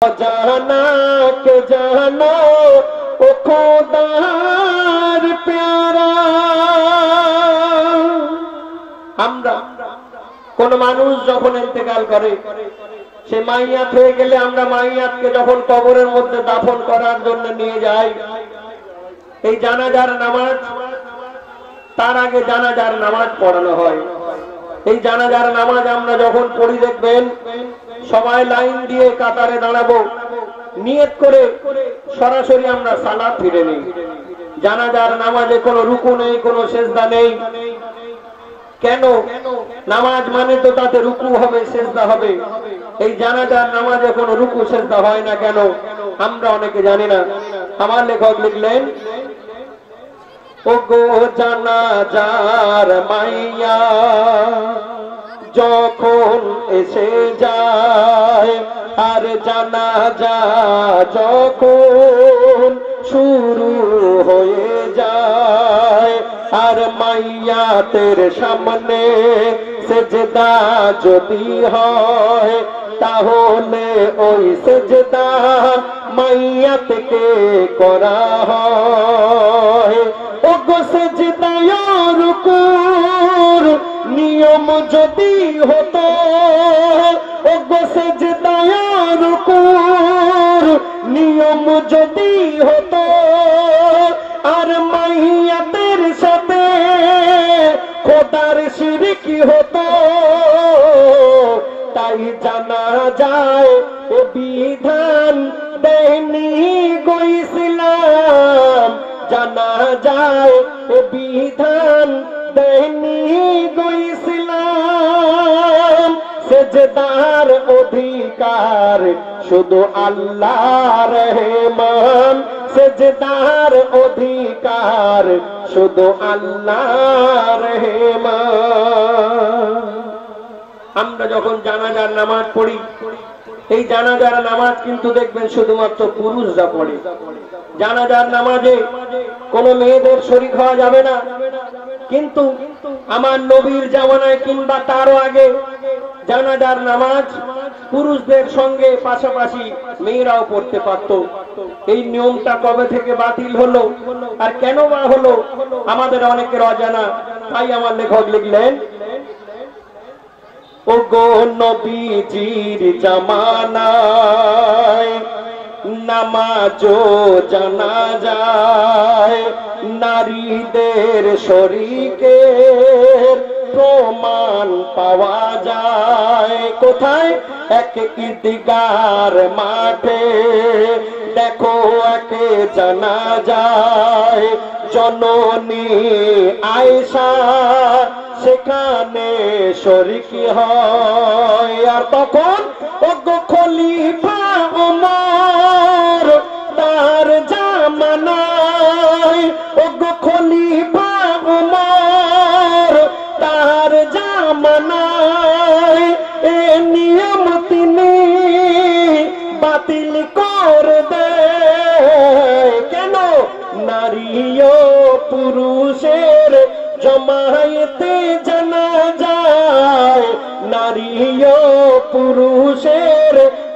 जाना के जानो ओ खुदार प्यारा আমরা কোন মানুষ যখন ইন্তেকাল করে সে মাইয়াত হয়ে গেলে আমরা মাইয়াতকে যখন কবরের মধ্যে দাফন করার জন্য নিয়ে যাই এই জানাজার নামাজ তার আগে জানাজার নামাজ পড়ানো হয়। এই জানাজার নামাজ আমরা যখন পড়ি দেখবেন সবাই লাইন দিয়ে কাতারে দাঁড়াবো, নিয়ত করে সরাসরি আমরা সালাত ফিরে নিই। জানাজার নামাজে কোনো রুকু নেই, কোনো সেজদা নেই। কেন? নামাজ মানে তো তাতে রুকু হবে, সেজদা হবে। এই জানাজার নামাজে কোনো রুকু সেজদা হয় না কেন? আমরা অনেকে জানি না। আমার লেখক লিখলেন, ওগো জানাজার মাইয়া যখন এসে যায় আর জানাজা যখন শুরু হয়ে যায় আর মাইয়াতের সামনে সেজদা যদি হয় তাহলে ওই সেজদা মাইয়াতকে করা হয়। ওগো সেজদায় রুকুর নিয়ম যদি হতো, ওগো সেজদায় রুকুর নিয়ম যদি হতো আর মাইয়াতের সাথে খোদার শিরক হতো, তাই জানা যায় এ বিধান দেয়নি গো ইসলাম, জানা যায় এ বিধান দেয়নি গো ইসলাম। সেজদার অধিকার শুধু আল্লাহর রহমান, সেজদার অধিকার শুধু আল্লাহর রহমান। আমরা যখন জানাজার নামাজ পড়ি এই জানাজার নামাজ কিন্তু দেখবেন শুধুমাত্র পুরুষরা পড়ে। জানাজার নামাজে কোনো মেয়েদের শরীক হওয়া যাবে না, কিন্তু আমার নবীর জামানায় কিংবা তারও আগে জানাজার নামাজ পুরুষদের সঙ্গে পাশাপাশি মেয়েরাও পড়তে পারত। এই নিয়মটা কবে থেকে বাতিল হলো আর কেন বা হলো আমাদের অনেকের অজানা। তাই আমার লেখক লিখলেন, ওগো নবীজির জামানায় নামাজও জানা যায় নারীদের শরীকের প্রমাণ পাওয়া যায়। কোথায়? এক ঈদগার মাঠে দেখো একে জানা যায় জননী আয়েশা সেখানে শরীক হয়। আর তখন ওগো খলিফা ওমর তার জামানায়, ওগো খলিফা ওমর তার জামানায় এ নিয়ম তিনি বাতিল করে দেয়। কেন? নারী ও পুরুষের জমায়েতে জানা যায়, নারী ও পুরুষের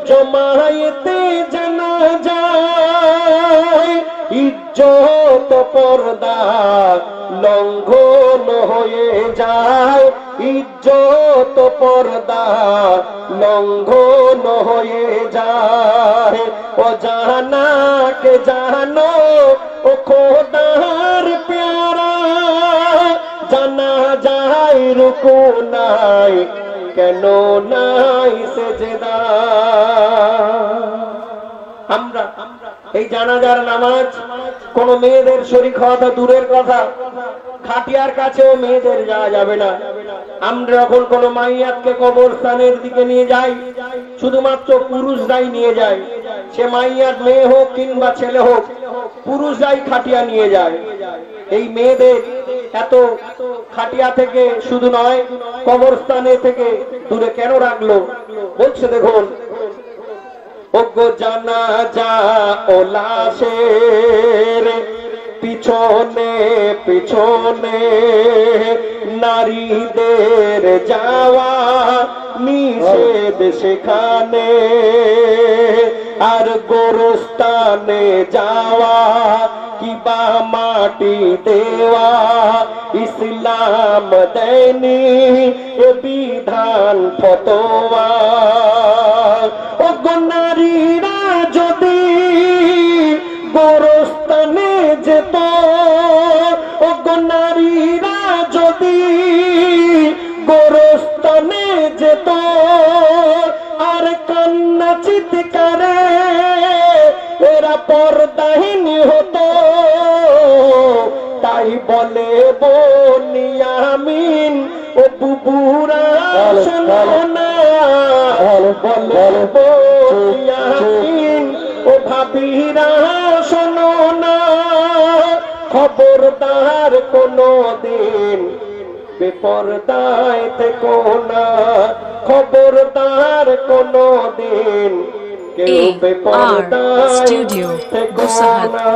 জমায়েতে জানা যায়। ইজ্জত পর্দা লঙ্ঘন হয়ে যায়, ইজ্জত পর্দা লঙ্ঘন হয়ে যায়। ও জানা কে জানো ও খোদার প্যারা, জানা যায় রুকু নাই কেন নাই সেজদা। আমরা এই জানাজার নামাজ কোন মেয়েদের শরীক হওয়াটা দূরের কথা, খাটিয়ার কাছেও মেয়েদের যাওয়া যাবে না। আমরা যখন কোন মাইয়াতকে কবরস্থানের দিকে নিয়ে যাই শুধুমাত্র পুরুষরাই নিয়ে যায়, সে মাইয়াত মেয়ে হোক কিংবা ছেলে হোক, পুরুষরাই খাটিয়া নিয়ে যায়। এই মেয়েদের এত খাটিয়া থেকে শুধু নয় কবরস্থানে থেকে দূরে কেন রাখলো? বলছে দেখুন, ওগো জানাজা ও লাশের পিছনে পিছনে নারীদের যাওয়া নিষেধ সেখানে আর গোরস্থানে যাওয়া কিবা মাটি দেওয়া ইসলাম দেয়নি এ বিধান ফতোয়া। ও নারীরা যদি গোরস্থানে যেত, ও নারীরা যদি গোরস্থানে যেত আর কান্না চিৎকারে এরা পর্দাহীন হতো, তাই বলে বনিয়ামিন ও বুবুরা শোনো না, বলে বনিয়ামিন ও ভাবিরা শোনো না, খবরদার কোনো দিন বেপরদায় থেকো না, খবরদার কোনো দিন কেউ বেপরদায় থেকো না।